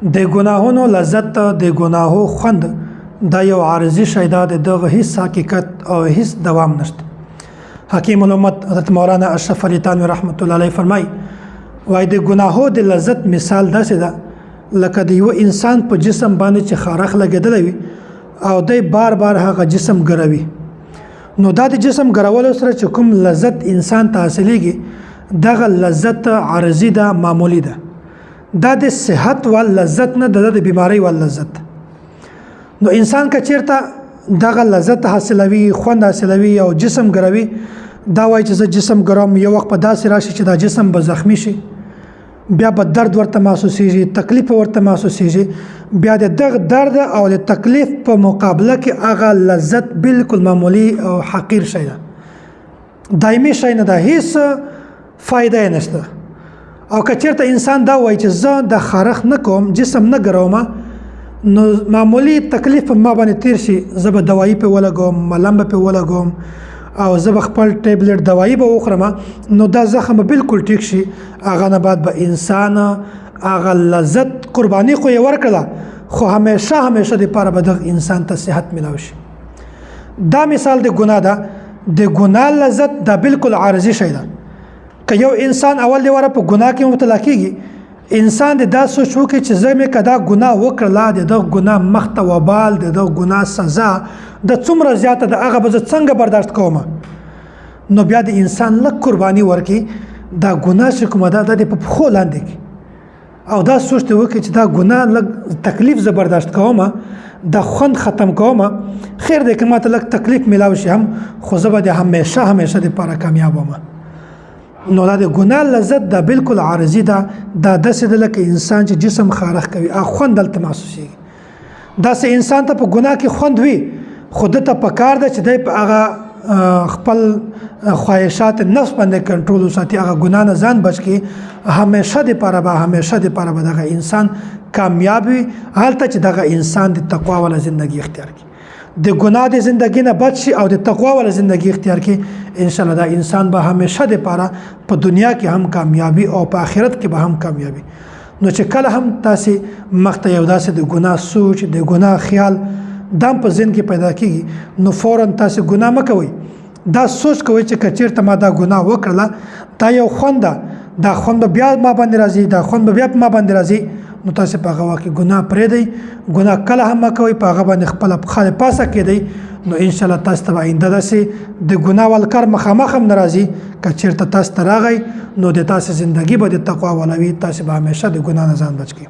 د ګناهونو لذت د ګناهو خوند دا یو عارضی شی ده، دغه هیڅ حقیقت او هیڅ دوام نشته. حکیم الامت حضرت مولانا اشرف علی تھانوی رحمت الله علیه فرمای وای د ګناهو د لذت مثال داسې ده لکه د یو انسان په جسم باندې چې خارخ لګیدلی وي او دی بار بار هغه جسم ګروي. نو دا د جسم ګرولو سره چې کوم لذت انسان ته حاصلېږي دغه لذت عارضي ده، معمولی ده. دا د صحت ول لذت نه، د بیماری ول لذت. نو انسان که چیرته دغه لذت حاصلوي، خوند حاصلوي او جسم ګروي، دا وایي چې زه جسم ګروم، یو وخت په داسې راشي چې دا جسم به زخمی شي، بیا به درد ورته محسوسیږي، تکلیف ورته محسوسیږي، بیا د دغه درد او د تکلیف په مقابله کې هغه لذت بالکل معمولی او حقیر شی ده، دایمي شی نه ده، هیڅ فایده یې نشته. او که چیرته انسان دا وایي چې زه د خارخ نه کوم، جسم نه ګروم، نو معمولی تکلیف په ما باندې تیر شي، زه به دوایي په ولګوم، ملم به په ولګوم او زه به خپل ټیبلټ دوایي به وخورم، نو دا زخم بالکل ټیک شي. هغه نه بعد به انسان هغه لذت قرباني خو یې ورکړه، خو همیشه دپاره به دغه انسان ته صحت میلاو شي. دا مثال د ګناه ده. د ګناه لذت دا بالکل عارضي شی ده. که یو انسان اول دی وره په ګناه کې مبتلا کیږي، انسان د دا سوچ وکړي چې زه مې که دا ګناه وکړله، د دغه ګناه مخته وبال، د دغه ګناه سزا د څومره زیاته ده، هغه به زه څنګه برداشت کوم. نو بیا د انسان لږ قرباني ورکړي، دا ګناه چې کومه ده دا د په پښو لاندې کړي او دا سوچ ته وکړي چې دا ګناه لږ تکلیف زه برداشت کوم، دا خوند ختم کوم، خیر دی که ماته لږ تکلیف میلاو شي هم، خو زه به د همیشه دپاره کامیاب وم. نو دا د ګناه لذت دا بالکل عارضي ده. دا داسې ده لکه انسان چې جسم خارخ کوي، خوند دلته محسوسیږي. داسې انسان ته په ګناه کې خوند وي، خو ده ته پکار ده چې دی په هغه خپل خواهشات نفس باندې کنټرول وساتي، هغه ګناه نه ځان بچ کړي. همیشه دپاره به دغه انسان کامیاب وي، هلته چې دغه انسان د تقوا والا زندگی اختیار کړي، د ګناه د زندگی نه بچ شي او د تقوا والا زندگی اختیار کړي. انشاءالله دا انسان به همیشه دپاره په دنیا کې هم کامیابی او په آخرت کې به هم کامیابی. نو چې کله هم تاسې مخته یو داسې د ګناه سوچ، د ګناه خیال دام په ذهن کې پیدا کیږي، نو فوراً تاسې ګناه مه کوئ. دا سوچ کوئ چې که چیرته ما دا ګناه وکړله، دا یو خوند ده، دا خوند به بیا ما باندې راځي، دا خوند به بیا په ما باندې راځي. نو تاسې په هغه وخت کې ګناه پرېږدئ، ګناه کله هم مه کوئ، په هغه باندې خپله پښه د پاسه کېدئ. نو انشاءالله تاسو ته به آینده داسې د ګناه وال کار مخامخ هم نه راځي. که چیرته تاسو ته راغی، نو د تاسې زندګي به د تقوا والا وي، تاسې به همیشه د ګناه نه ځان بچ کړئ.